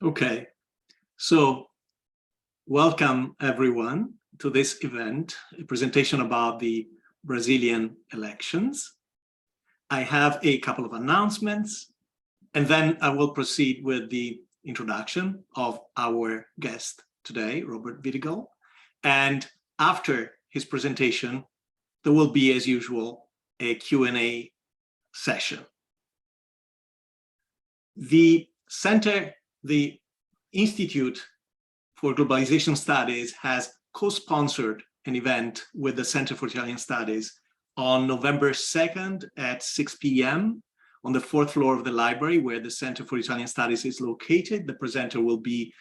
Okay, so welcome everyone to this event, a presentation about the Brazilian elections. I have a couple of announcements, and then I will proceed with the introduction of our guest today, Robert Vidigal. And after his presentation, there will be, as usual, a Q&A session. The Institute for Globalization Studies has co-sponsored an event with the Center for Italian Studies on November 2nd at 6 p.m. on the 4th floor of the library where the Center for Italian Studies is located. The presenter will be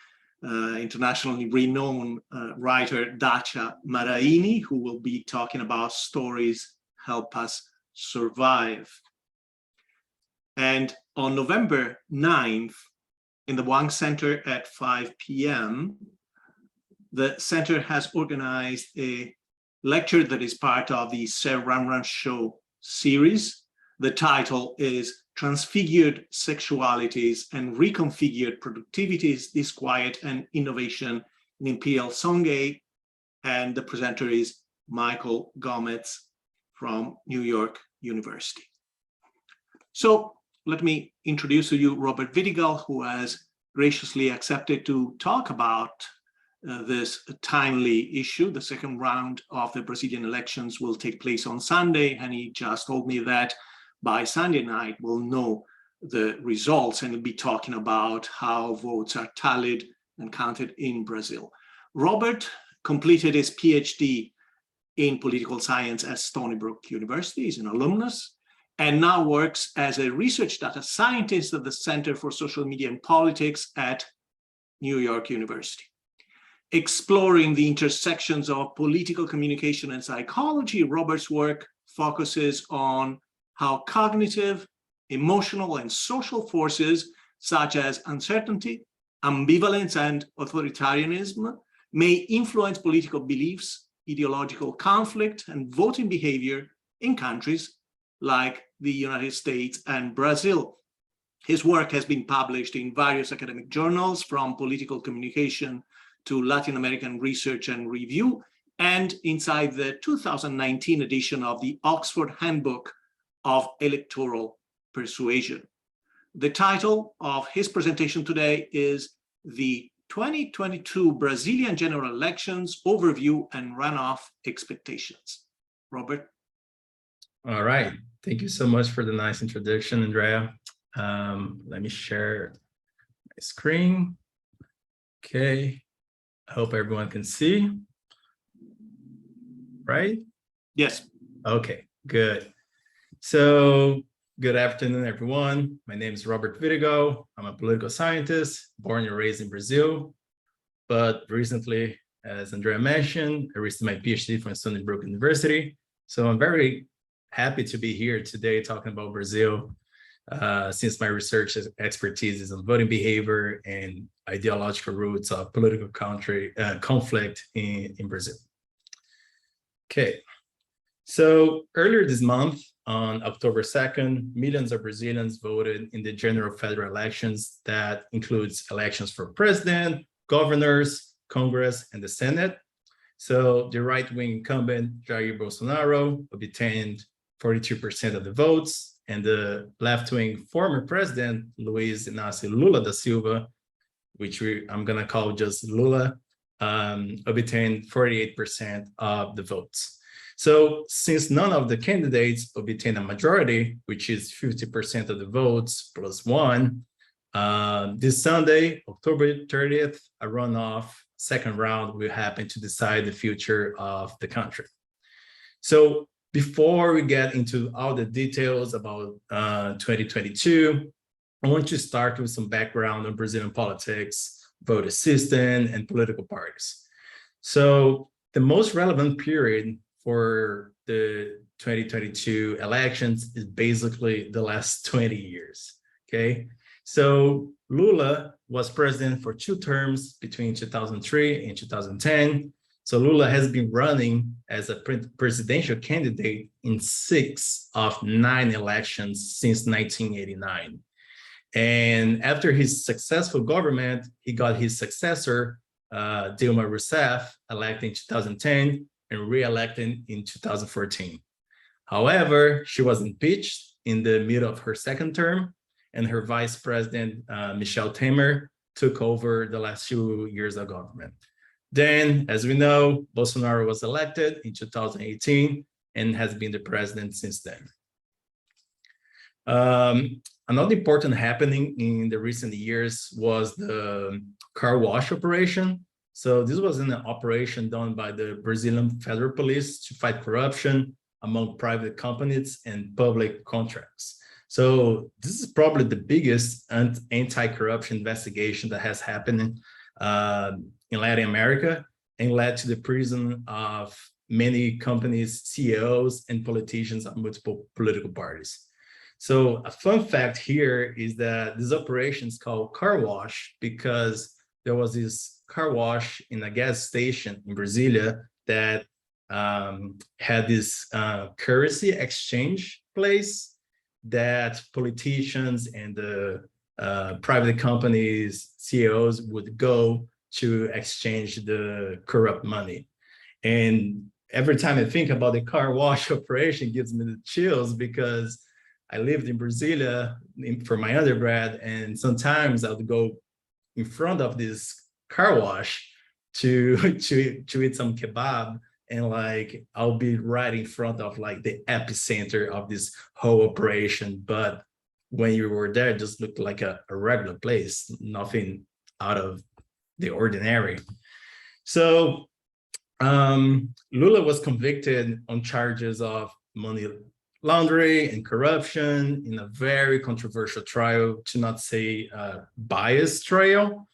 internationally renowned writer Dacia Maraini, who will be talking about Stories Help Us Survive. And on November 9th, in the Wang Center at 5 p.m., the center has organized a lecture that is part of the Sir Ramran Show series. The title is Transfigured Sexualities and Reconfigured Productivities, Disquiet and Innovation in Imperial Songhay. And the presenter is Michael Gomez from New York University. So let me introduce to you Robert Vidigal, who has graciously accepted to talk about this timely issue. The second round of the Brazilian elections will take place on Sunday, and he just told me that by Sunday night we'll know the results and we'll be talking about how votes are tallied and counted in Brazil. Robert completed his PhD in political science at Stony Brook University. He's an alumnus, and now works as a research data scientist at the Center for Social Media and Politics at New York University. Exploring the intersections of political communication and psychology, Robert's work focuses on how cognitive, emotional, and social forces such as uncertainty, ambivalence, and authoritarianism may influence political beliefs, ideological conflict, and voting behavior in countries like the United States and Brazil. His work has been published in various academic journals, from Political Communication to Latin American Research and Review, and inside the 2019 edition of the Oxford Handbook of Electoral Persuasion. The title of his presentation today is The 2022 Brazilian General Elections Overview and Runoff Expectations. Robert? All right. Thank you so much for the nice introduction, Andrea. Let me share my screen. Okay. I hope everyone can see. Right? Yes. Okay, good. So, good afternoon, everyone. My name is Robert Vidigal. I'm a political scientist, born and raised in Brazil. But recently, as Andrea mentioned, I received my PhD from Stony Brook University. So I'm very happy to be here today talking about Brazil, since my research expertise is on voting behavior and ideological roots of political conflict in Brazil. Okay, so earlier this month, on October 2nd, millions of Brazilians voted in the general federal elections that includes elections for president, governors, Congress, and the Senate. So the right-wing incumbent, Jair Bolsonaro, obtained 42% of the votes, and the left-wing former president, Luiz Inácio Lula da Silva, which I'm gonna call just Lula, obtained 48% of the votes. So since none of the candidates obtained a majority, which is 50% of the votes plus one, this Sunday, October 30th, a runoff second round will happen to decide the future of the country. So before we get into all the details about 2022, I want to start with some background on Brazilian politics, voter system, and political parties. So the most relevant period for the 2022 elections is basically the last 20 years, okay? So Lula was president for 2 terms between 2003 and 2010. So Lula has been running as a presidential candidate in 6 of 9 elections since 1989. And after his successful government, he got his successor, Dilma Rousseff, elected in 2010 and re-elected in 2014. However, she was impeached in the middle of her second term, and her vice president, Michel Temer, took over the last few years of government. Then, as we know, Bolsonaro was elected in 2018 and has been the president since then. Another important happening in the recent years was the car wash operation. So this was an operation done by the Brazilian Federal Police to fight corruption among private companies and public contracts. So this is probably the biggest anti-corruption investigation that has happened in Latin America and led to the prison of many companies, CEOs, and politicians of multiple political parties. So a fun fact here is that this operation is called car wash because there was this car wash in a gas station in Brasilia that had this currency exchange place that politicians and the private companies, CEOs would go to exchange the corrupt money. And every time I think about the car wash operation, it gives me the chills because I lived in Brasilia for my undergrad, and sometimes I would go in front of this car wash to eat some kebab, and like I'll be right in front of like the epicenter of this whole operation. But when you were there, it just looked like a regular place, nothing out of the ordinary. So Lula was convicted on charges of money laundering and corruption in a very controversial trial, to not say biased trial.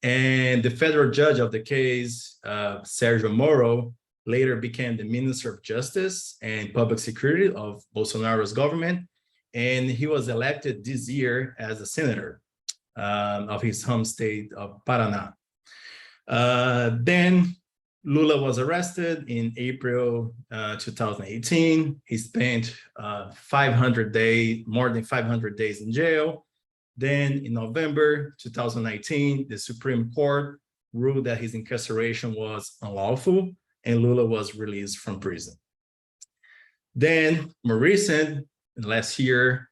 And the federal judge of the case, Sergio Moro, later became the Minister of Justice and Public Security of Bolsonaro's government. And he was elected this year as a senator of his home state of Paraná. Then Lula was arrested in April 2018. He spent more than 500 days in jail. Then in November 2019, the Supreme Court ruled that his incarceration was unlawful and Lula was released from prison. Then more recent, last year,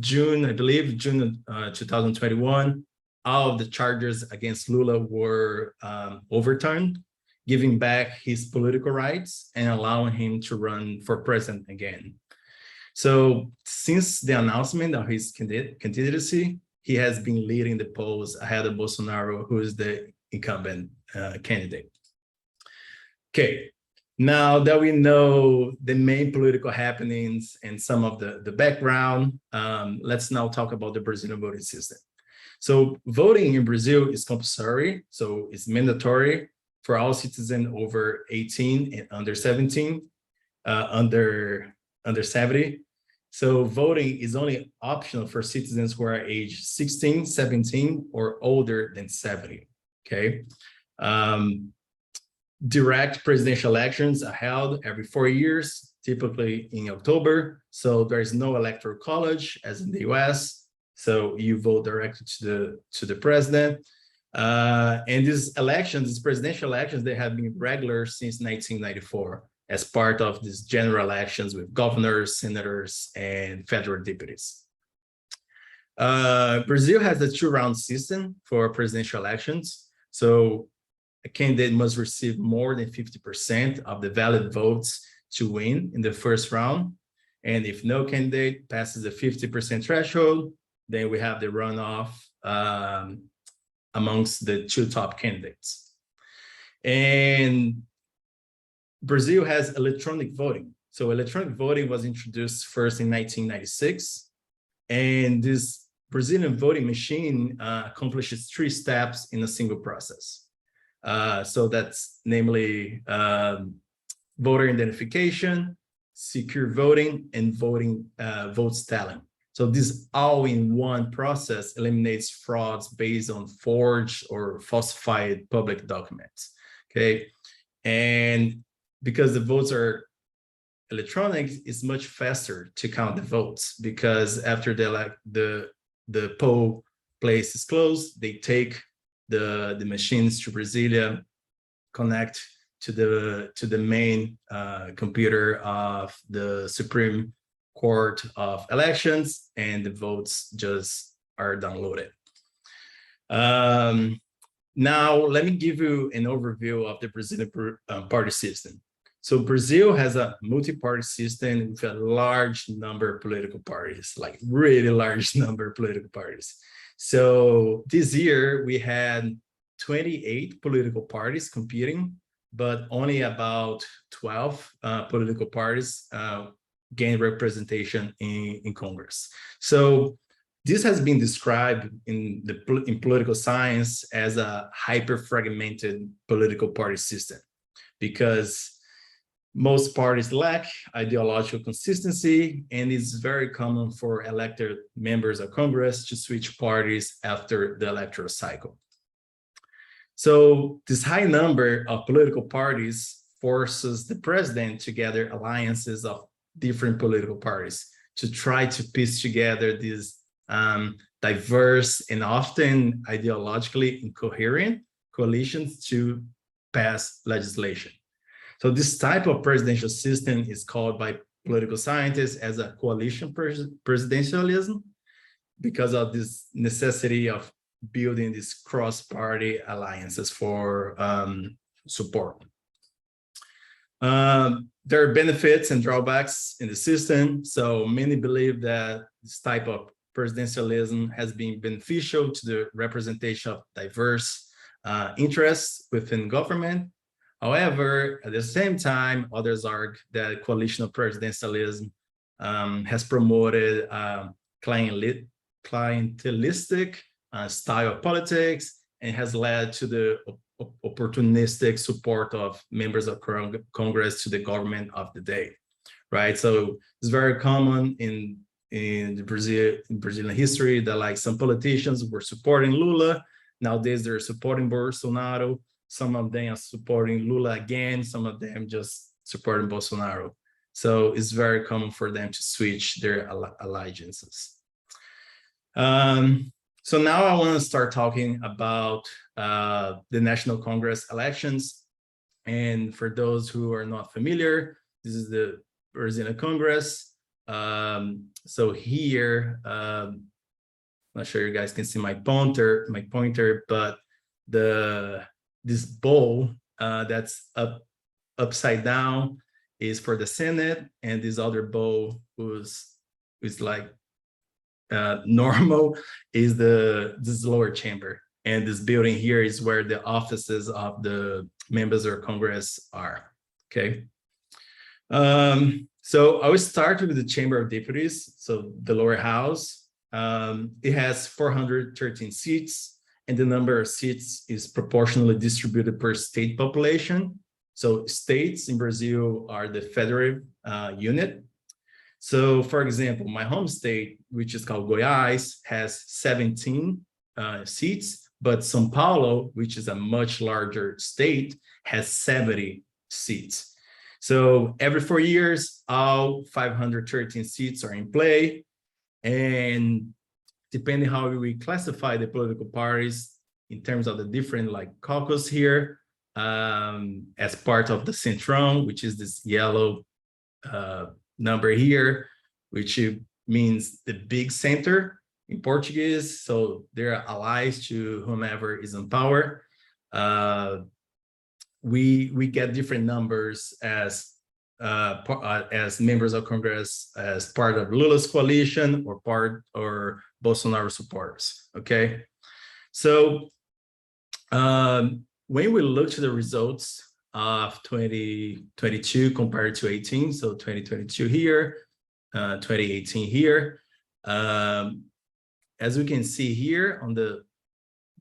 June 2021, all of the charges against Lula were overturned, giving back his political rights and allowing him to run for president again. So since the announcement of his candidacy, he has been leading the polls ahead of Bolsonaro, who is the incumbent candidate. Okay, now that we know the main political happenings and some of the background, let's now talk about the Brazilian voting system. So voting in Brazil is compulsory, so it's mandatory for all citizens over 18 and under 17, under 70. So voting is only optional for citizens who are age 16, 17, or older than 70, okay? Direct presidential elections are held every 4 years, typically in October. So there is no electoral college as in the US. So you vote directly to the president. And these presidential elections, they have been regular since 1994 as part of these general elections with governors, senators, and federal deputies. Brazil has a two-round system for presidential elections. So a candidate must receive more than 50% of the valid votes to win in the first round. And if no candidate passes the 50% threshold, then we have the runoff amongst the two top candidates. And Brazil has electronic voting. So electronic voting was introduced first in 1996. And this Brazilian voting machine accomplishes 3 steps in a single process. So that's namely voter identification, secure voting, and votes tallying. So this all-in-one process eliminates frauds based on forged or falsified public documents, okay? And because the votes are electronic, it's much faster to count the votes because after the the poll place is closed, they take the machines to Brasilia, connect to the main computer of the Supreme Court of Elections, and the votes just are downloaded. Now, let me give you an overview of the Brazilian party system. So Brazil has a multi-party system with a large number of political parties, like really large number of political parties. So this year we had 28 political parties competing, but only about 12 political parties gained representation in Congress. So this has been described in political science as a hyper-fragmented political party system, because most parties lack ideological consistency, and it's very common for elected members of Congress to switch parties after the electoral cycle. So this high number of political parties forces the president to gather alliances of different political parties to try to piece together these diverse and often ideologically incoherent coalitions to pass legislation. So this type of presidential system is called by political scientists as a coalition presidentialism, because of this necessity of building these cross-party alliances for support. There are benefits and drawbacks in the system. So many believe that this type of presidentialism has been beneficial to the representation of diverse interests within government. However, at the same time, others argue that coalitional presidentialism has promoted clientelistic style of politics and has led to the opportunistic support of members of Congress to the government of the day, right? So it's very common in Brazilian history that like some politicians were supporting Lula. Nowadays, they're supporting Bolsonaro. Some of them are supporting Lula again. Some of them just supporting Bolsonaro. So it's very common for them to switch their allegiances. So now I want to start talking about the National Congress elections. And for those who are not familiar, this is the Brazilian Congress. So here, not sure you guys can see my pointer, but this bowl that's upside down is for the Senate, and this other bowl is like normal is this lower chamber, and this building here is where the offices of the members of Congress are. Okay. So I will start with the Chamber of Deputies, so the lower house. It has 413 seats, and the number of seats is proportionally distributed per state population. So states in Brazil are the federal unit. So for example, my home state, which is called Goiás, has 17 seats, but São Paulo, which is a much larger state, has 70 seats. So every 4 years, all 513 seats are in play. And depending how we classify the political parties in terms of the different like caucus here, as part of the Centrão, which is this yellow number here, which means the big center in Portuguese. So they're allies to whomever is in power. We get different numbers as members of Congress as part of Lula's coalition or Bolsonaro supporters. Okay, so when we look to the results of 2022 compared to 18, so 2022 here, 2018 here, as we can see here on the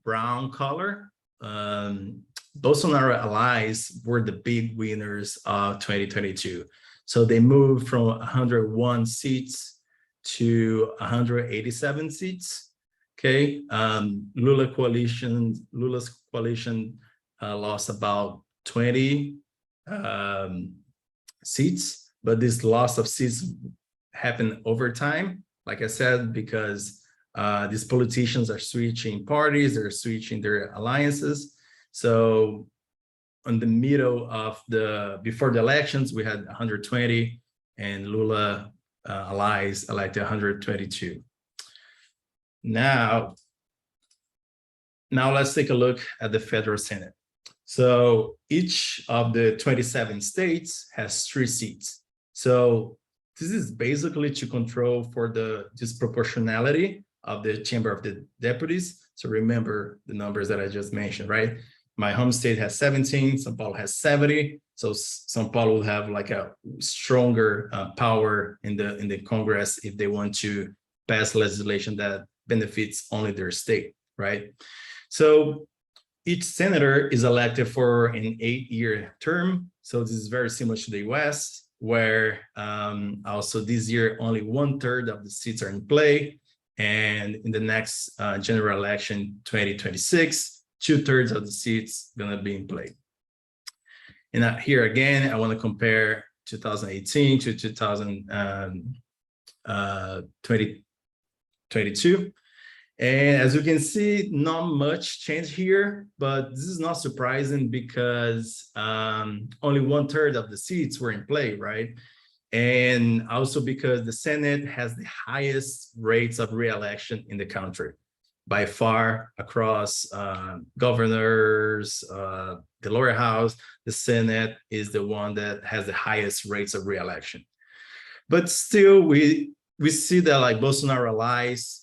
brown color, Bolsonaro allies were the big winners of 2022. So they moved from 101 seats to 187 seats. Okay, Lula's coalition lost about 20 seats, but this loss of seats happened over time, like I said, because These politicians are switching parties, they're switching their alliances. So on the middle of before the elections, we had 120, and Lula allies elected 122. Now let's take a look at the federal Senate. So each of the 27 states has 3 seats. So this is basically to control for the disproportionality of the Chamber of the Deputies. So remember the numbers that I just mentioned, right? My home state has 17, São Paulo has 70. So São Paulo will have like a stronger power in the Congress if they want to pass legislation that benefits only their state, right? So each senator is elected for an 8-year term. So this is very similar to the US, where also this year, only 1/3 of the seats are in play. And in the next general election, 2026, 2/3 of the seats gonna be in play. And here again, I wanna compare 2018 to 2022. And as you can see, not much change here, but this is not surprising because only 1/3 of the seats were in play, right? And also because the Senate has the highest rates of re-election in the country. By far, across governors, the lower house, the Senate is the one that has the highest rates of re-election. But still, we see that like Bolsonaro allies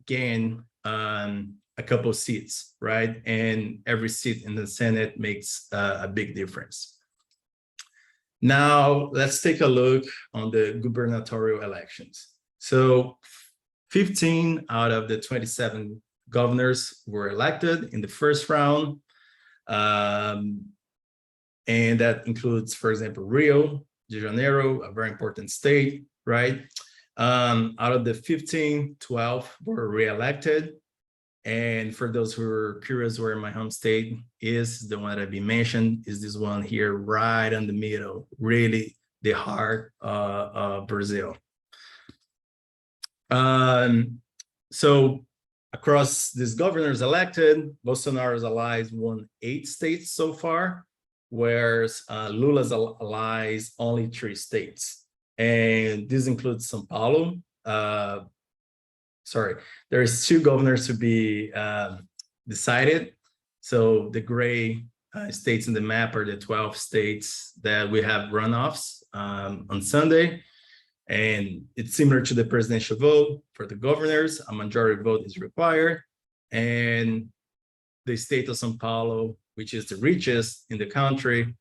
gain a couple of seats, right? And every seat in the Senate makes a big difference. Now, let's take a look on the gubernatorial elections. So 15 out of the 27 governors were elected in the first round. And that includes, for example, Rio de Janeiro, a very important state, right? Out of the 15, 12 were re-elected. And for those who are curious where my home state is, the one that I've been mentioned is this one here, right in the middle, really the heart of Brazil. So across these governors elected, Bolsonaro's allies won 8 states so far, whereas Lula's allies only 3 states. And this includes São Paulo. There's 2 governors to be decided. So the gray states in the map are the 12 states that we have runoffs on Sunday. And it's similar to the presidential vote for the governors. A majority vote is required. And the state of São Paulo, which is the richest in the country,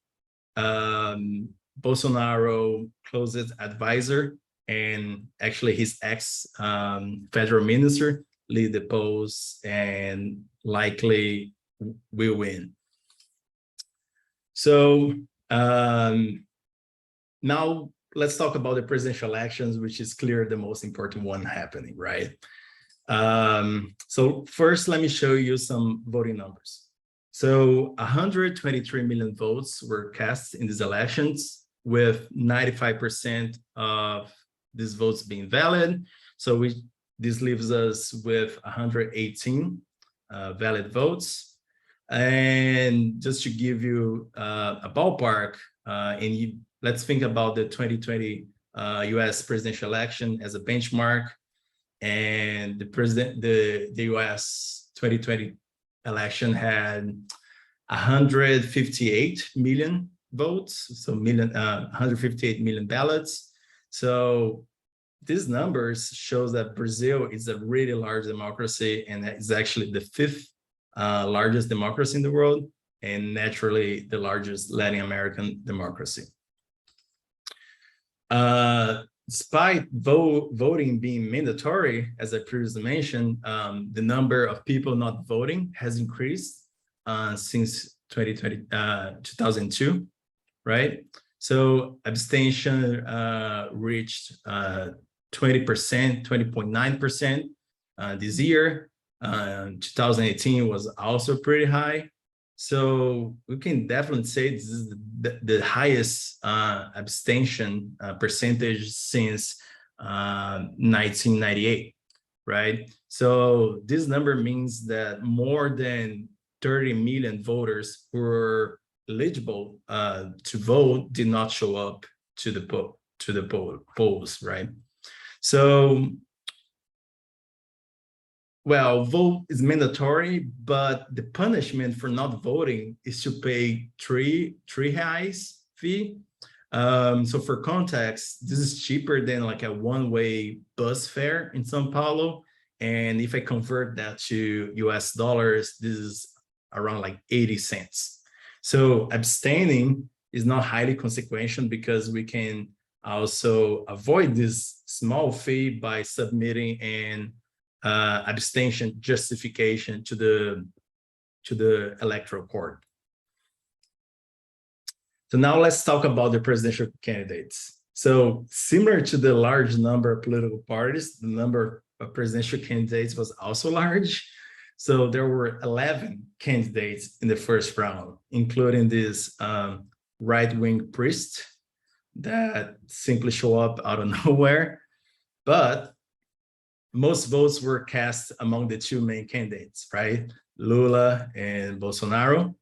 Bolsonaro closest advisor and actually his ex federal minister lead the polls and likely will win. So now let's talk about the presidential elections, which is clearly the most important one happening, right? So first, let me show you some voting numbers. So 123 million votes were cast in these elections, with 95% of these votes being valid. So this leaves us with 118 valid votes. And just to give you a ballpark, let's think about the 2020 US presidential election as a benchmark, and the US 2020 election had 158 million votes, so 158 million ballots. So these numbers shows that Brazil is a really large democracy, and it's actually the 5th largest democracy in the world, and naturally the largest Latin American democracy. Despite voting being mandatory, as I previously mentioned, the number of people not voting has increased since 2002, right? So abstention reached 20%, 20.9% this year. 2018 was also pretty high. So we can definitely say this is the highest abstention percentage since 1998. right? So this number means that more than 30 million voters who were eligible to vote did not show up to the polls, right? So, well, vote is mandatory, but the punishment for not voting is to pay three reais fee. So for context, this is cheaper than like a one-way bus fare in Sao Paulo. And if I convert that to US dollars, this is around like 80 cents. So abstaining is not highly consequential because we can also avoid this small fee by submitting an abstention justification to the electoral court. So now let's talk about the presidential candidates. So similar to the large number of political parties, the number of presidential candidates was also large. So there were 11 candidates in the first round, including this right-wing priest that simply show up out of nowhere. But most votes were cast among the two main candidates, right? Lula and Bolsonaro.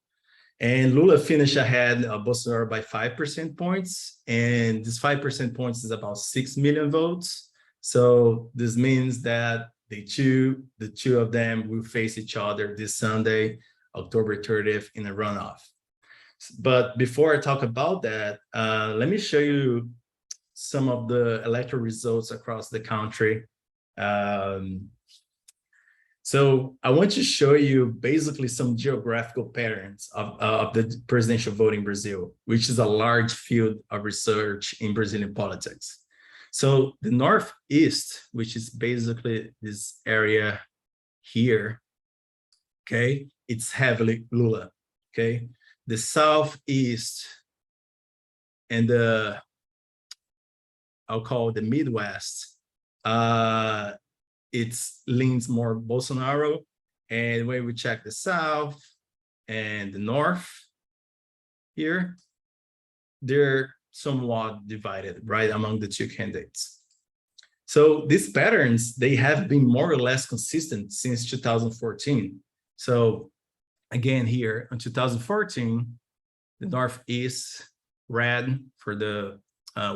And Lula finished ahead of Bolsonaro by 5% points. And this 5% points is about 6 million votes. So this means that the two of them will face each other this Sunday, October 30th, in a runoff. But before I talk about that, let me show you some of the electoral results across the country. So I want to show you basically some geographical patterns of the presidential vote in Brazil, which is a large field of research in Brazilian politics. So the Northeast, which is basically this area here, okay, it's heavily Lula, okay? The Southeast and I'll call the Midwest, it leans more Bolsonaro. And when we check the South and the North here, they're somewhat divided, right, among the two candidates. So these patterns, they have been more or less consistent since 2014. So again, here in 2014, the Northeast red for the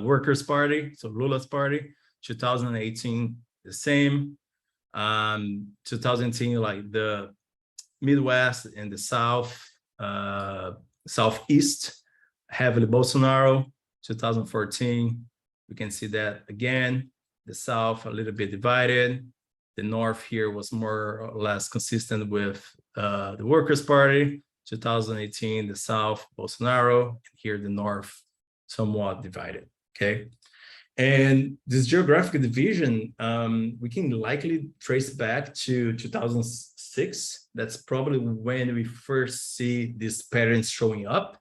Workers' Party, so Lula's party. 2018, the same. 2010, like the Midwest and the South, Southeast, heavily Bolsonaro. 2014, we can see that again. The South a little bit divided. The North here was more or less consistent with the Workers' Party. 2018, the South, Bolsonaro. Here, the North, somewhat divided, okay? And this geographic division, we can likely trace back to 2006. That's probably when we first see these patterns showing up.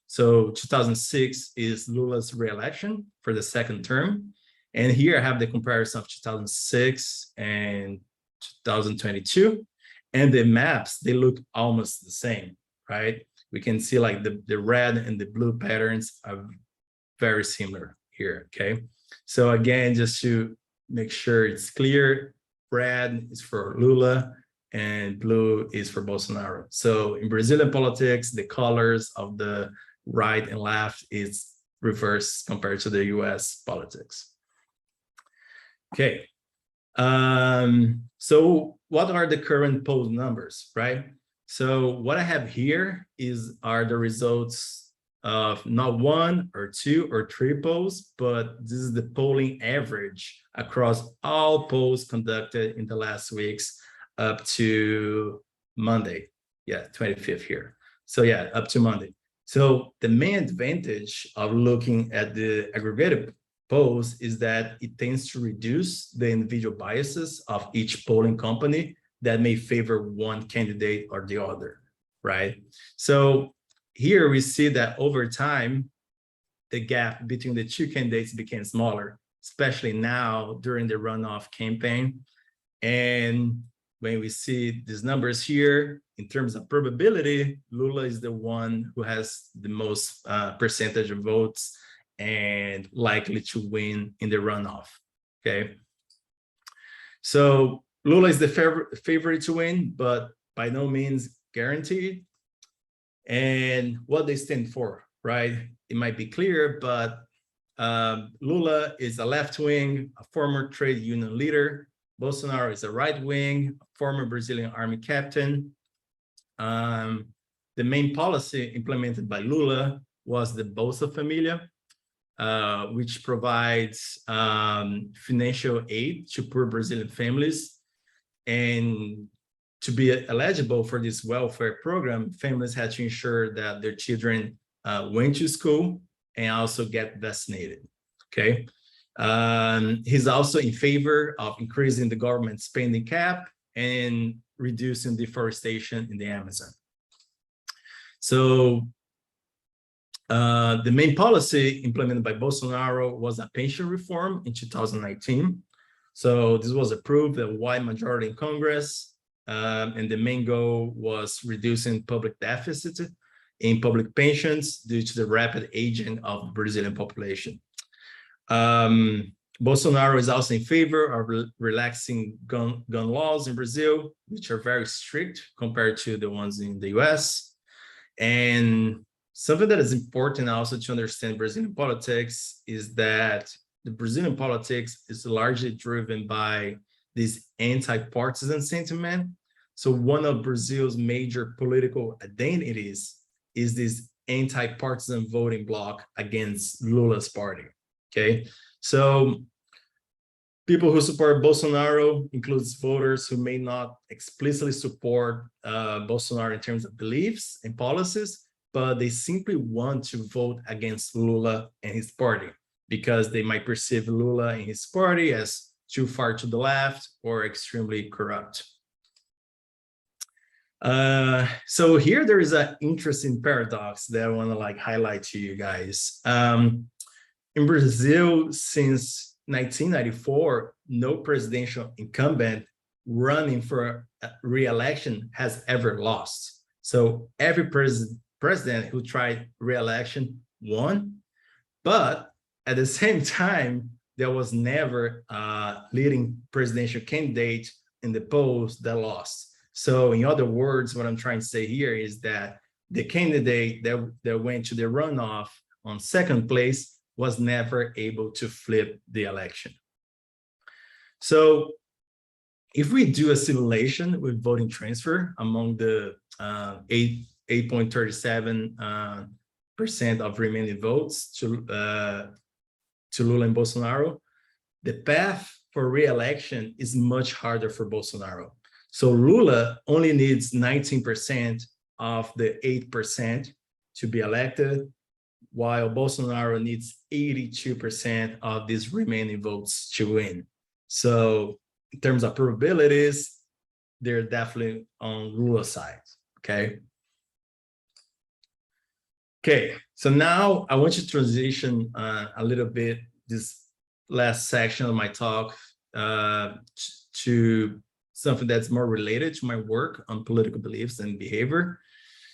So 2006 is Lula's re-election for the second term. And here I have the comparison of 2006 and 2022. And the maps, they look almost the same, right? We can see like the red and the blue patterns are very similar here, okay? So again, just to make sure it's clear, red is for Lula and blue is for Bolsonaro. So in Brazilian politics, the colors of the right and left is reversed compared to the US politics. Okay, so what are the current poll numbers, right? So what I have here are the results of not one or two or three polls, but this is the polling average across all polls conducted in the last weeks up to Monday. Yeah, 25th here. So yeah, up to Monday. So the main advantage of looking at the aggregated polls is that it tends to reduce the individual biases of each polling company that may favor one candidate or the other, right? So here we see that over time, the gap between the two candidates became smaller, especially now during the runoff campaign. And when we see these numbers here, in terms of probability, Lula is the one who has the most percentage of votes and likely to win in the runoff, okay? So Lula is the favorite to win, but by no means guaranteed. And what they stand for, right? It might be clear, but Lula is a left wing, a former trade union leader. Bolsonaro is a right wing, a former Brazilian army captain. The main policy implemented by Lula was the Bolsa Familia, which provides financial aid to poor Brazilian families. And to be eligible for this welfare program, families had to ensure that their children went to school and also get vaccinated, okay? He's also in favor of increasing the government spending cap and reducing deforestation in the Amazon. So the main policy implemented by Bolsonaro was a pension reform in 2019. So this was approved a wide majority in Congress, and the main goal was reducing public deficit in public pensions due to the rapid aging of the Brazilian population. Bolsonaro is also in favor of relaxing gun laws in Brazil, which are very strict compared to the ones in the US. And something that is important also to understand Brazilian politics is that the Brazilian politics is largely driven by this anti-partisan sentiment. So one of Brazil's major political identities is this anti-partisan voting bloc against Lula's party, okay? So people who support Bolsonaro includes voters who may not explicitly support Bolsonaro in terms of beliefs and policies, but they simply want to vote against Lula and his party because they might perceive Lula and his party as too far to the left or extremely corrupt. So here there is an interesting paradox that I want to highlight to you guys. In Brazil, since 1994, no presidential incumbent running for re-election has ever lost. So every president who tried re-election won, but at the same time, there was never a leading presidential candidate in the polls that lost. So in other words, what I'm trying to say here is that the candidate that went to the runoff on second place was never able to flip the election. So if we do a simulation with voting transfer among the 8.37% of remaining votes to Lula and Bolsonaro, the path for re-election is much harder for Bolsonaro. So Lula only needs 19% of the 8% to be elected, while Bolsonaro needs 82% of these remaining votes to win. So in terms of probabilities, they're definitely on Lula's side, okay? Okay, so now I want to transition a little bit this last section of my talk to something that's more related to my work on political beliefs and behavior.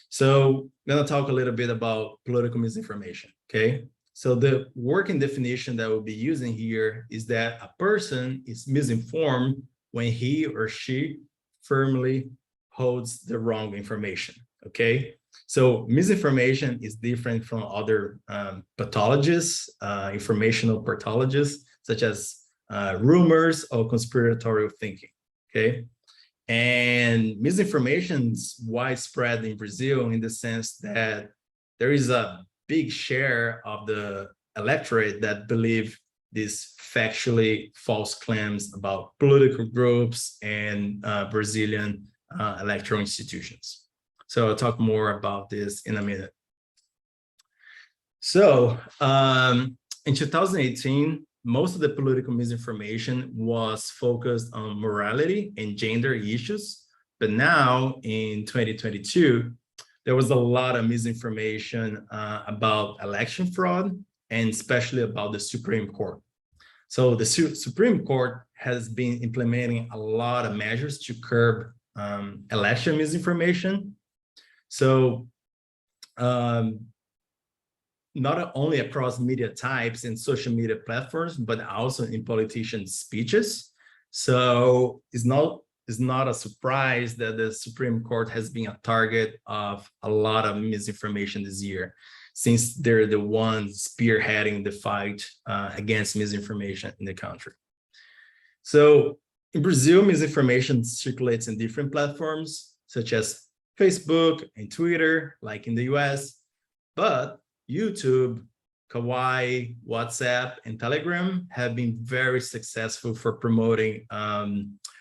So I'm going to talk a little bit about political misinformation, okay? So the working definition that we'll be using here is that a person is misinformed when he or she firmly holds the wrong information, okay? So misinformation is different from other pathologies, informational pathologies, such as rumors or conspiratorial thinking, okay? And misinformation is widespread in Brazil in the sense that there is a big share of the electorate that believe these factually false claims about political groups and Brazilian electoral institutions. So I'll talk more about this in a minute. So in 2018, most of the political misinformation was focused on morality and gender issues. But now in 2022, there was a lot of misinformation about election fraud and especially about the Supreme Court. So the Supreme Court has been implementing a lot of measures to curb election misinformation. So not only across media types and social media platforms, but also in politicians' speeches. So it's not a surprise that the Supreme Court has been a target of a lot of misinformation this year, since they're the ones spearheading the fight against misinformation in the country. So in Brazil, misinformation circulates in different platforms, such as Facebook and Twitter, like in the US, but YouTube, Kawaii, WhatsApp, and Telegram have been very successful for promoting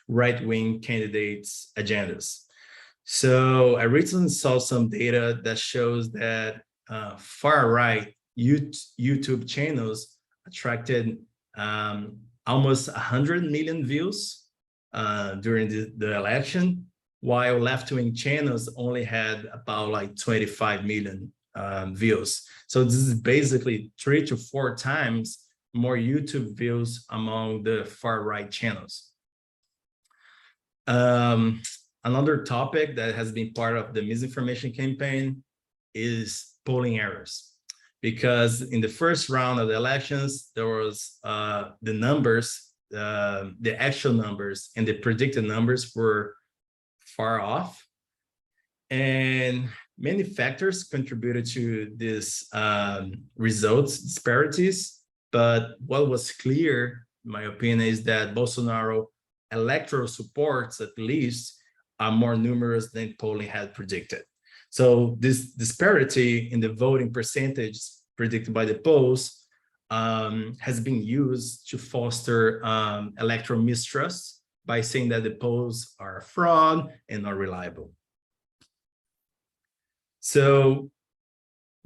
right-wing candidates' agendas. So I recently saw some data that shows that far-right YouTube channels attracted almost 100 million views during the election, while left-wing channels only had about like 25 million views. So this is basically 3 to 4 times more YouTube views among the far-right channels. Another topic that has been part of the misinformation campaign is polling errors, because in the first round of the elections, there was the numbers, the actual numbers and the predicted numbers were far off. And many factors contributed to this results disparities. But what was clear, in my opinion, is that Bolsonaro electoral supports, at least, are more numerous than polling had predicted. So this disparity in the voting percentage predicted by the polls has been used to foster electoral mistrust by saying that the polls are a fraud and not reliable. So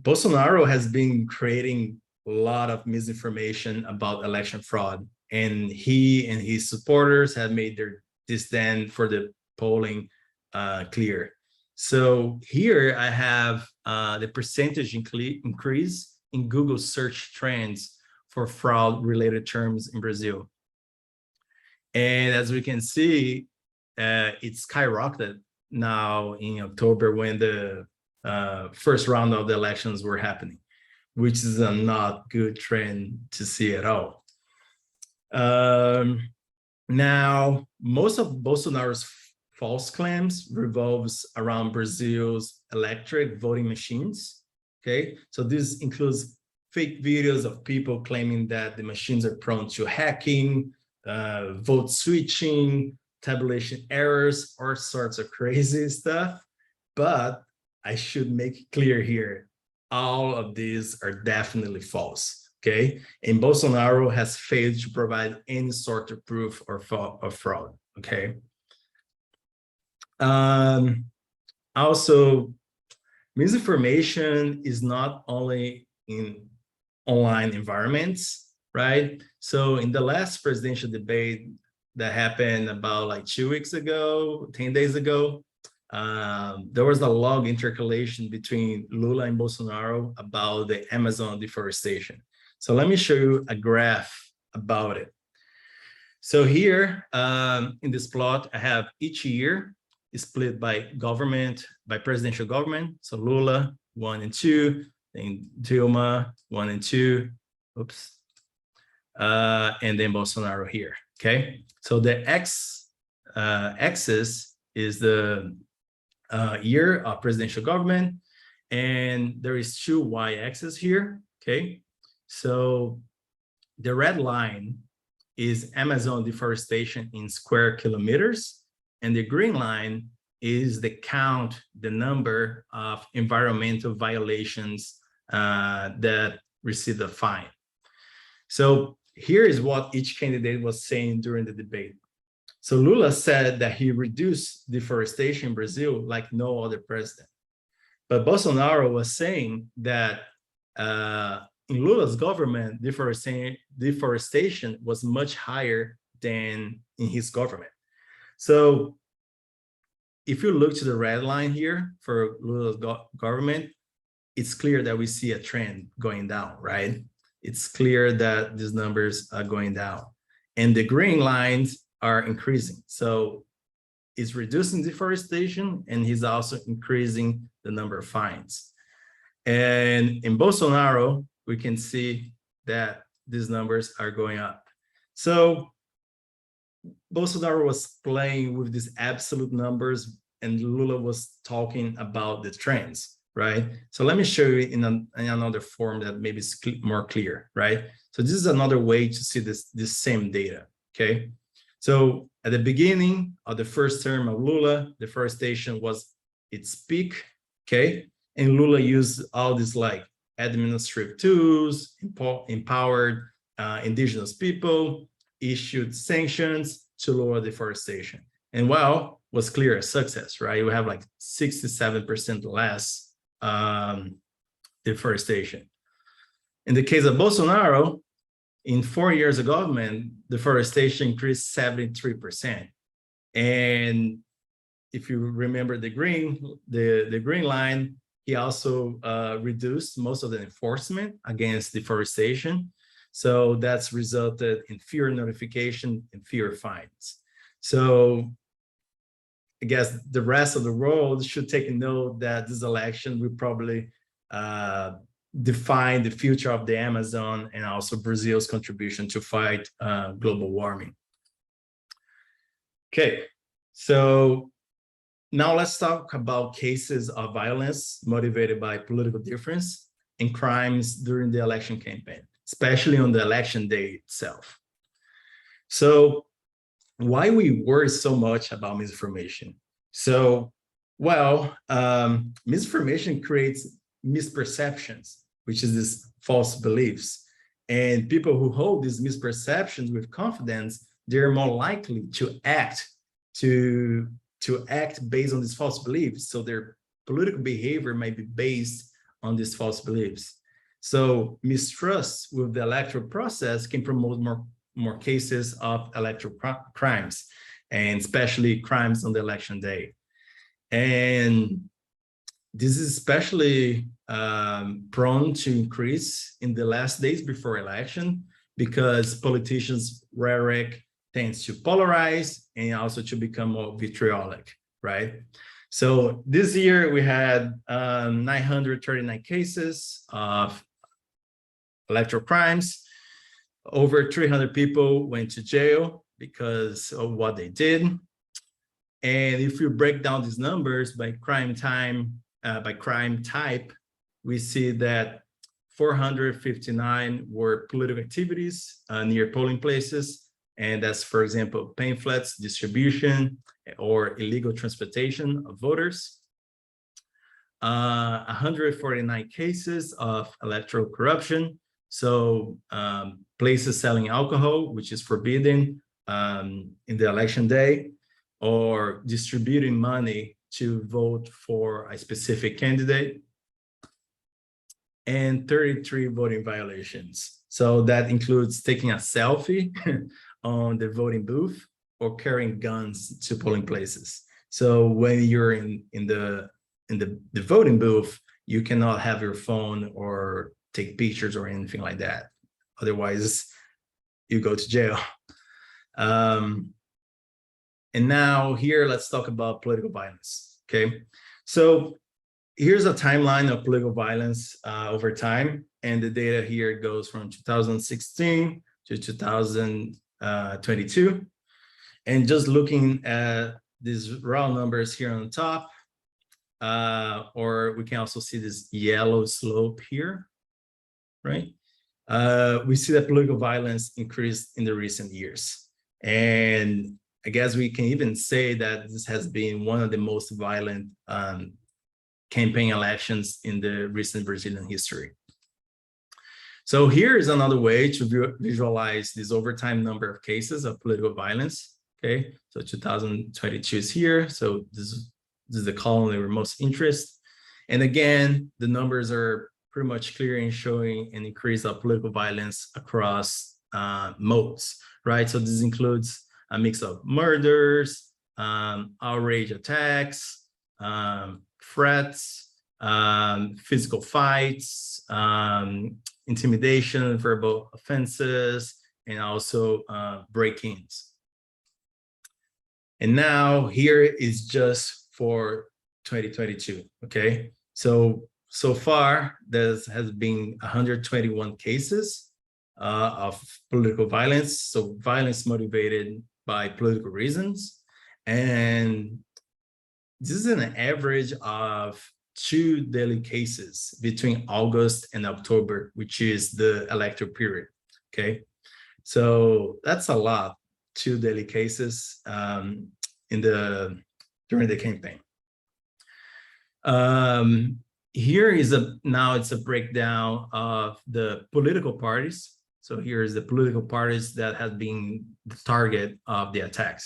Bolsonaro has been creating a lot of misinformation about election fraud, and he and his supporters have made their disdain for the polling clear. So here I have the percentage increase in Google search trends for fraud-related terms in Brazil. And as we can see, it skyrocketed now in October when the first round of the elections were happening, which is a not good trend to see at all. Now, most of Bolsonaro's false claims revolves around Brazil's electric voting machines. Okay, so this includes fake videos of people claiming that the machines are prone to hacking, vote switching, tabulation errors, all sorts of crazy stuff. But I should make it clear here, all of these are definitely false, okay? And Bolsonaro has failed to provide any sort of proof or of fraud, okay? Also, misinformation is not only in online environments, right? So in the last presidential debate that happened about like 2 weeks ago, 10 days ago, there was a log intercalation between Lula and Bolsonaro about the Amazon deforestation. So let me show you a graph about it. So here in this plot, I have each year is split by government, by presidential government. So Lula 1 and 2, then Dilma 1 and 2, oops, and then Bolsonaro here. Okay, so the axis is the year of presidential government, and there is 2 y-axis here. Okay, so the red line is Amazon deforestation in square kilometers, and the green line is the count, the number of environmental violations that received a fine. So here is what each candidate was saying during the debate. So Lula said that he reduced deforestation in Brazil like no other president. But Bolsonaro was saying that in Lula's government, deforestation was much higher than in his government. So if you look to the red line here for Lula's government, it's clear that we see a trend going down, right? It's clear that these numbers are going down. And the green lines are increasing. So it's reducing deforestation, and he's also increasing the number of fines. And in Bolsonaro, we can see that these numbers are going up. So Bolsonaro was playing with these absolute numbers and Lula was talking about the trends, right? So let me show you in another form that maybe is more clear, right? So this is another way to see this same data, okay? So at the beginning of the first term of Lula, deforestation was its peak, okay? And Lula used all these like administrative tools, empowered indigenous people, issued sanctions to lower deforestation. And well, was clear a success, right? We have like 67% less deforestation. In the case of Bolsonaro, in 4 years of government, deforestation increased 73%. And if you remember the green line, he also reduced most of the enforcement against deforestation. So that's resulted in fewer notification and fewer fines. So I guess the rest of the world should take a note that this election will probably define the future of the Amazon and also Brazil's contribution to fight global warming. Okay, so now let's talk about cases of violence motivated by political difference and crimes during the election campaign, especially on the election day itself. So why we worry so much about misinformation? So, well, misinformation creates misperceptions, which is this false beliefs. And people who hold these misperceptions with confidence, they're more likely to act based on these false beliefs. So their political behavior might be based on these false beliefs. So mistrust with the electoral process can promote more cases of electoral crimes, and especially crimes on the election day. And this is especially prone to increase in the last days before election, because politicians' rhetoric tends to polarize and also to become more vitriolic, right? So this year we had 939 cases of electoral crimes. Over 300 people went to jail because of what they did. And if you break down these numbers by crime type, we see that 459 were political activities near polling places. And that's, for example, pamphlets, distribution, or illegal transportation of voters. 149 cases of electoral corruption. So places selling alcohol, which is forbidden in the election day, or distributing money to vote for a specific candidate, and 33 voting violations. So that includes taking a selfie on the voting booth or carrying guns to polling places. So when you're in the voting booth, you cannot have your phone or take pictures or anything like that. Otherwise, you go to jail. And now here, let's talk about political violence, okay? So here's a timeline of political violence over time. And the data here goes from 2016 to 2022. And just looking at these raw numbers here on the top, or we can also see this yellow slope here, right? We see that political violence increased in the recent years. And I guess we can even say that this has been one of the most violent campaign elections in the recent Brazilian history. So here is another way to visualize this overtime number of cases of political violence. Okay, so 2022 is here. So this is the column that we're most interested. And again, the numbers are pretty much clear in showing an increase of political violence across modes, right? So this includes a mix of murders, outrage attacks, threats, physical fights, intimidation, verbal offenses, and also break-ins. And now here is just for 2022, okay? So far, there has been 121 cases of political violence. So violence motivated by political reasons. And this is an average of 2 daily cases between August and October, which is the electoral period, okay? So that's a lot, 2 daily cases during the campaign. Here is now it's a breakdown of the political parties. So here is the political parties that have been the target of the attacks.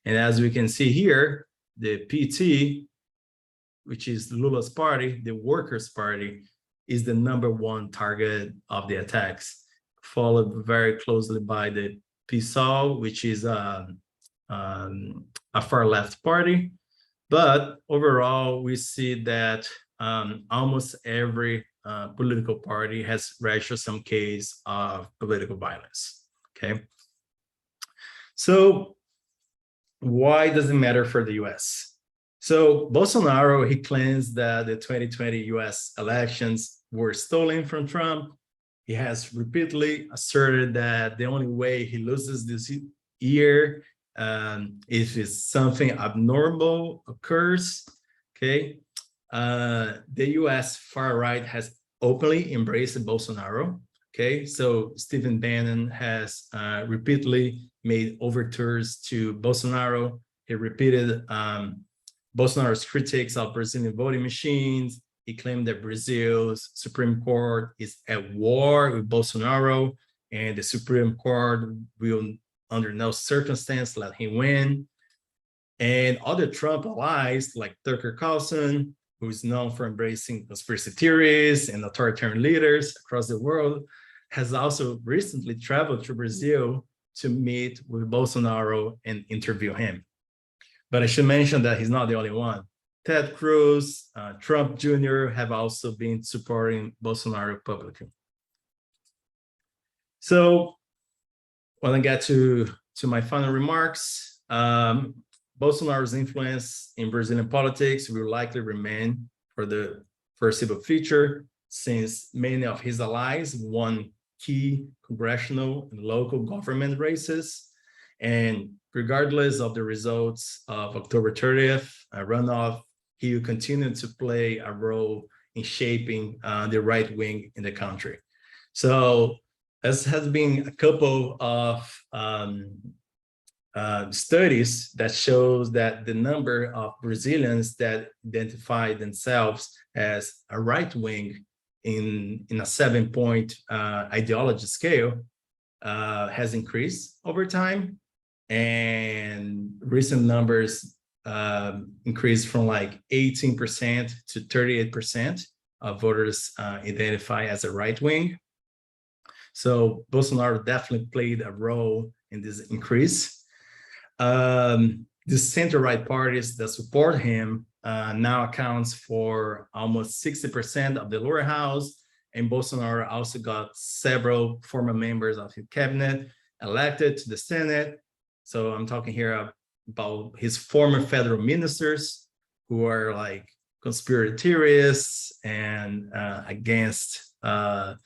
And as we can see here, the PT, which is Lula's party, the Workers' Party, is the #1 target of the attacks, followed very closely by the PSOL, which is a far left party. But overall, we see that almost every political party has registered some case of political violence, okay? So why does it matter for the US? So Bolsonaro, he claims that the 2020 US elections were stolen from Trump. He has repeatedly asserted that the only way he loses this year if something abnormal occurs, okay? The US far right has openly embraced Bolsonaro, okay? So Stephen Bannon has repeatedly made overtures to Bolsonaro. He repeated Bolsonaro's critiques of Brazilian voting machines. He claimed that Brazil's Supreme Court is at war with Bolsonaro, and the Supreme Court will under no circumstance let him win. And other Trump allies like Tucker Carlson, who is known for embracing conspiracy theories and authoritarian leaders across the world, has also recently traveled to Brazil to meet with Bolsonaro and interview him. But I should mention that he's not the only one. Ted Cruz, Trump Jr. have also been supporting Bolsonaro publicly. So when I get to my final remarks, Bolsonaro's influence in Brazilian politics will likely remain for the foreseeable future, since many of his allies won key congressional and local government races. And regardless of the results of October 30th, runoff, he will continue to play a role in shaping the right wing in the country. So as has been a couple of studies that shows that the number of Brazilians that identify themselves as a right wing in a 7-point ideology scale has increased over time, and recent numbers increased from like 18% to 38% of voters identify as a right wing. So Bolsonaro definitely played a role in this increase. The center-right parties that support him now accounts for almost 60% of the lower house, and Bolsonaro also got several former members of his cabinet elected to the Senate. So I'm talking here about his former federal ministers who are like conspiracy theorists and against a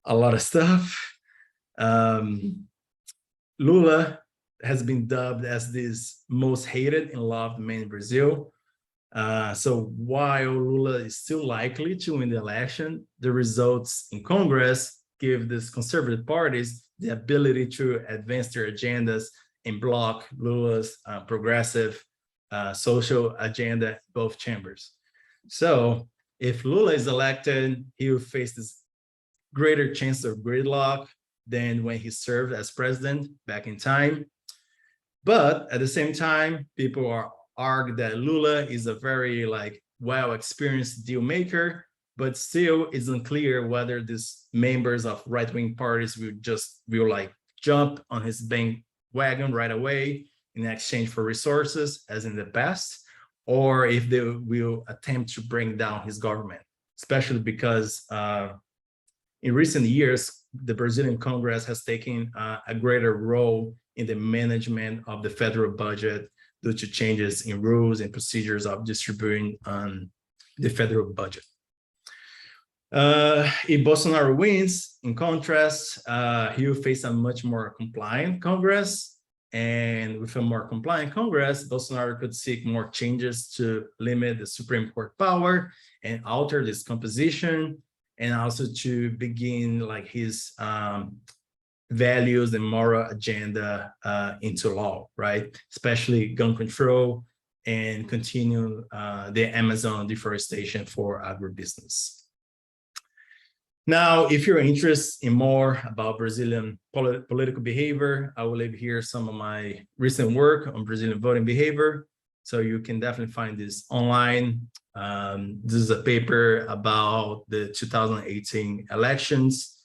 lot of stuff. Lula has been dubbed as this most hated and loved man in Brazil. So while Lula is still likely to win the election, the results in Congress give these conservative parties the ability to advance their agendas and block Lula's progressive social agenda in both chambers. So if Lula is elected, he will face this greater chance of gridlock than when he served as president back in time. But at the same time, people argue that Lula is a very well-experienced deal maker, but still it's unclear whether these members of right-wing parties will jump on his bandwagon right away in exchange for resources, as in the past, or if they will attempt to bring down his government, especially because in recent years, the Brazilian Congress has taken a greater role in the management of the federal budget due to changes in rules and procedures of distributing the federal budget. If Bolsonaro wins, in contrast, he will face a much more compliant Congress, And with a more compliant Congress, Bolsonaro could seek more changes to limit the Supreme Court power and alter this composition, and also to begin like his values and moral agenda into law, right? Especially gun control and continue the Amazon deforestation for agribusiness. Now, if you're interested in more about Brazilian political behavior, I will leave here some of my recent work on Brazilian voting behavior. So you can definitely find this online. This is a paper about the 2018 elections.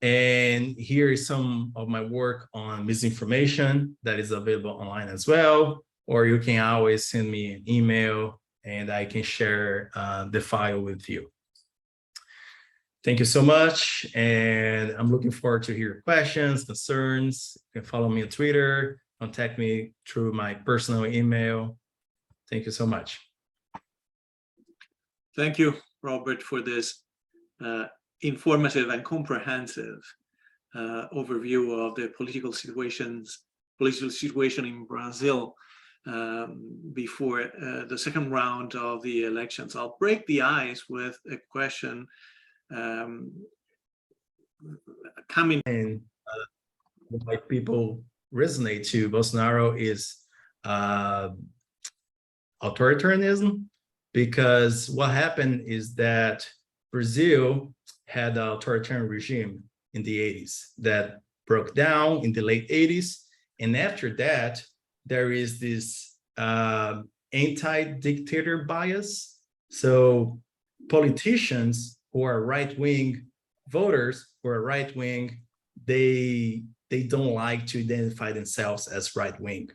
And here is some of my work on misinformation that is available online as well. Or you can always send me an email and I can share the file with you. Thank you so much. And I'm looking forward to hear your questions, concerns. You can follow me on Twitter, contact me through my personal email. Thank you so much. Thank you, Robert, for this informative and comprehensive overview of the political situation in Brazil before the second round of the elections. I'll break the ice with a question coming. And why people resonate to Bolsonaro is authoritarianism, because what happened is that Brazil had an authoritarian regime in the 80s that broke down in the late 80s. And after that, there is this anti-dictator bias. So politicians who are right-wing voters, who are right-wing, they don't like to identify themselves as right-wing.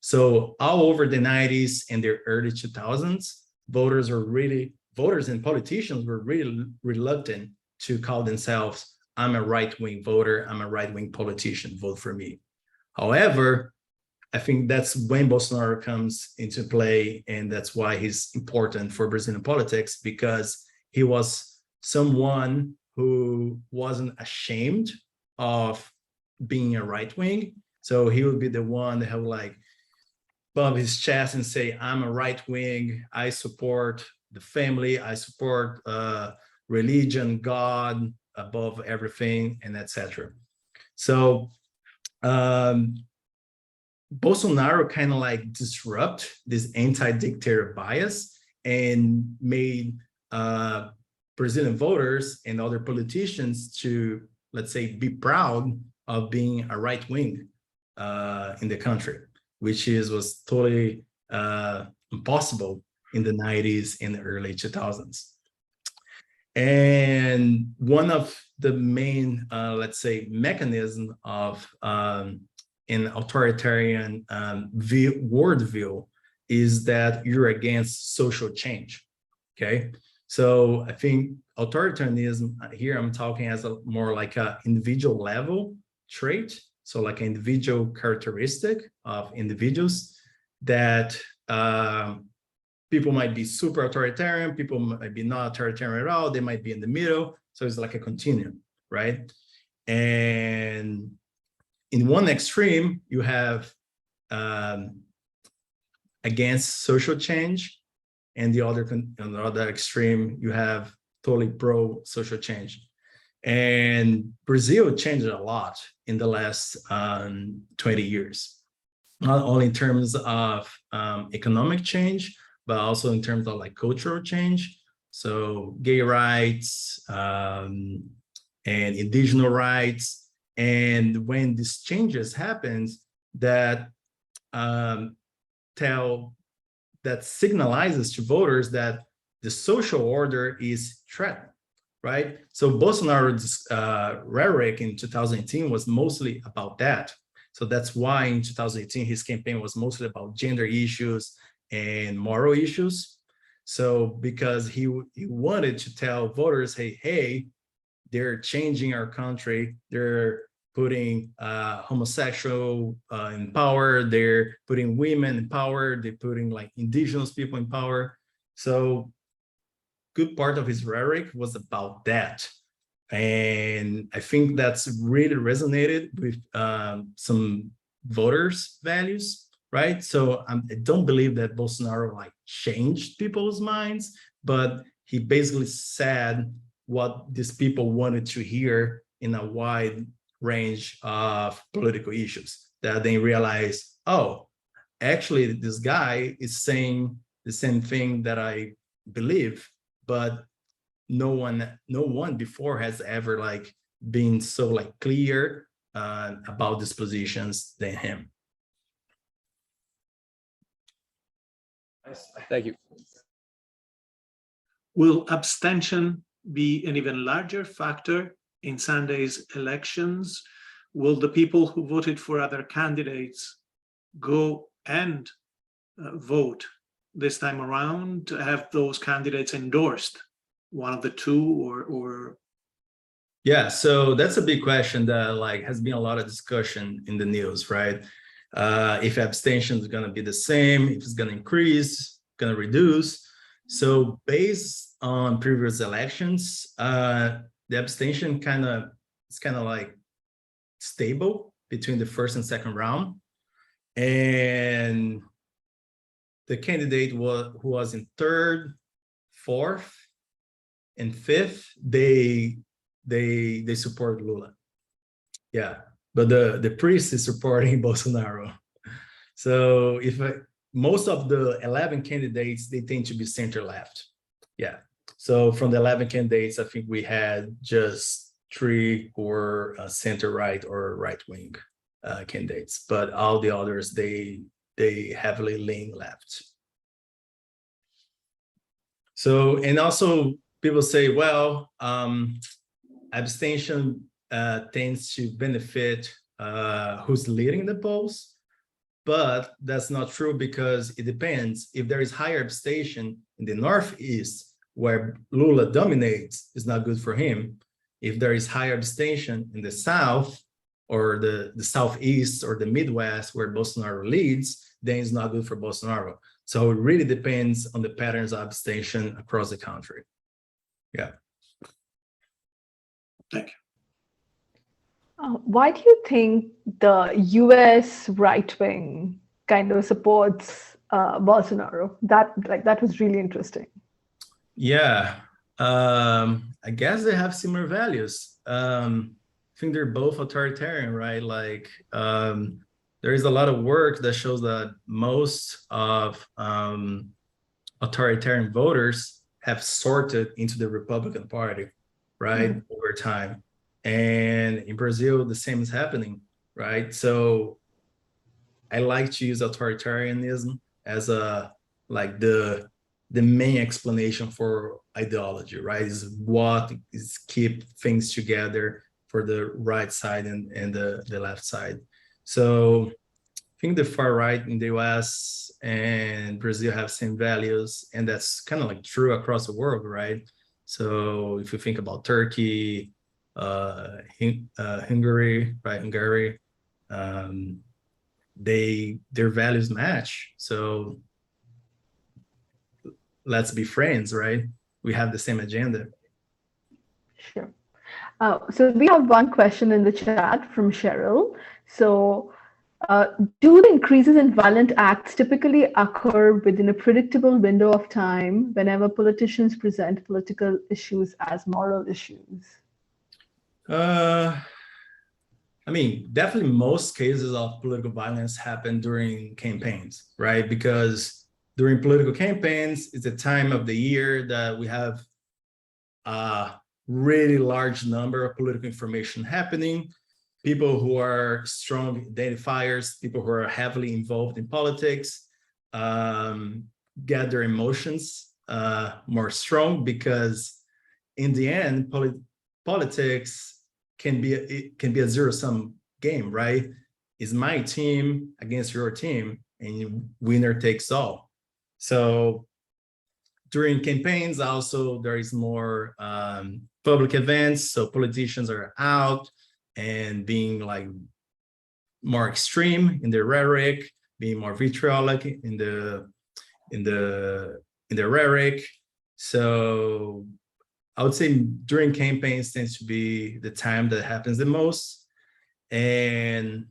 So all over the 90s and the early 2000s, voters and politicians were really reluctant to call themselves, I'm a right-wing voter, I'm a right-wing politician, vote for me. However, I think that's when Bolsonaro comes into play, and that's why he's important for Brazilian politics, because he was someone who wasn't ashamed of being a right-wing. So he would be the one that would like bump his chest and say, I'm a right-wing, I support the family, I support religion, God above everything, and etc. So Bolsonaro kind of like disrupt this anti-dictator bias and made Brazilian voters and other politicians to, let's say, be proud of being a right-wing in the country, which was totally impossible in the 90s and the early 2000s. And one of the main, let's say, mechanism of an authoritarian worldview is that you're against social change, okay? So I think authoritarianism, here I'm talking as a more like an individual level trait, so like an individual characteristic of individuals that people might be super authoritarian, people might be not authoritarian at all, they might be in the middle. So it's like a continuum, right? And in one extreme, you have against social change, and on the other extreme, you have totally pro-social change. And Brazil changed a lot in the last 20 years, not only in terms of economic change, but also in terms of like cultural change. So gay rights and indigenous rights. And when these changes happen, that signalizes to voters that the social order is threatened, right? So Bolsonaro's rhetoric in 2018 was mostly about that. So that's why in 2018, his campaign was mostly about gender issues and moral issues. So because he wanted to tell voters, hey, they're changing our country, they're putting homosexual in power, they're putting women in power, they're putting like indigenous people in power. So good part of his rhetoric was about that. And I think that's really resonated with some voters' values, right? So I don't believe that Bolsonaro like changed people's minds, but he basically said what these people wanted to hear in a wide range of political issues, that they realize, oh, actually this guy is saying the same thing that I believe, but no one before has ever like been so like clear about these positions than him. Thank you. Will abstention be an even larger factor in Sunday's elections? Will the people who voted for other candidates go and vote this time around to have those candidates endorsed, one of the two, or? Yeah, so that's a big question that like has been a lot of discussion in the news, right? If abstention is going to be the same, if it's going to increase, going to reduce. So based on previous elections, the abstention it's kind of like stable between the first and second round, and the candidate who was in third, fourth, and fifth, they support Lula. Yeah, but the priest is supporting Bolsonaro. So most of the 11 candidates, they tend to be center left. Yeah. So from the 11 candidates, I think we had just 3 were center right or right wing candidates, but all the others, they heavily lean left. So, and also people say, well, abstention tends to benefit who's leading the polls, but that's not true because it depends. If there is higher abstention in the Northeast, where Lula dominates, it's not good for him. If there is higher abstention in the South or the Southeast or the Midwest, where Bolsonaro leads, then it's not good for Bolsonaro. So it really depends on the patterns of abstention across the country. Yeah. Thank you. Why do you think the US right wing kind of supports Bolsonaro? That was really interesting. Yeah, I guess they have similar values. I think they're both authoritarian, right? Like there is a lot of work that shows that most of authoritarian voters have sorted into the Republican Party, right, over time. And in Brazil, the same is happening, right? So I like to use authoritarianism as like the main explanation for ideology, right? Is what is keep things together for the right side and the left side. So I think the far right in the US and Brazil have same values, and that's kind of like true across the world, right? So if you think about Turkey, Hungary, right? Hungary, their values match. So let's be friends, right? We have the same agenda. Sure. So we have one question in the chat from Cheryl. So do the increases in violent acts typically occur within a predictable window of time whenever politicians present political issues as moral issues? I mean, definitely most cases of political violence happen during campaigns, right? Because during political campaigns, it's a time of the year that we have a really large number of political information happening. People who are strong identifiers, people who are heavily involved in politics, get their emotions more strong, because in the end, politics can be a zero-sum game, right? It's my team against your team, and winner takes all. So during campaigns, also there is more public events, so politicians are out and being like more extreme in their rhetoric, being more vitriolic in the rhetoric. So I would say during campaigns tends to be the time that happens the most. And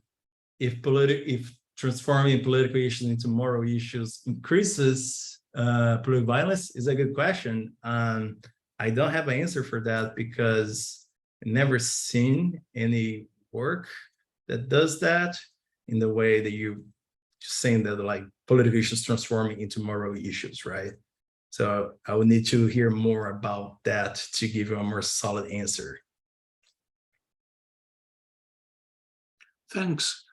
if transforming political issues into moral issues increases political violence is a good question. I don't have an answer for that because I've never seen any work that does that in the way that you're saying that like political issues transforming into moral issues, right? So I would need to hear more about that to give you a more solid answer. Thanks.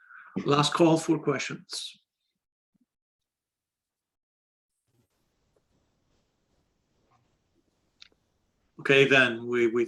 Last call for questions. Okay, then we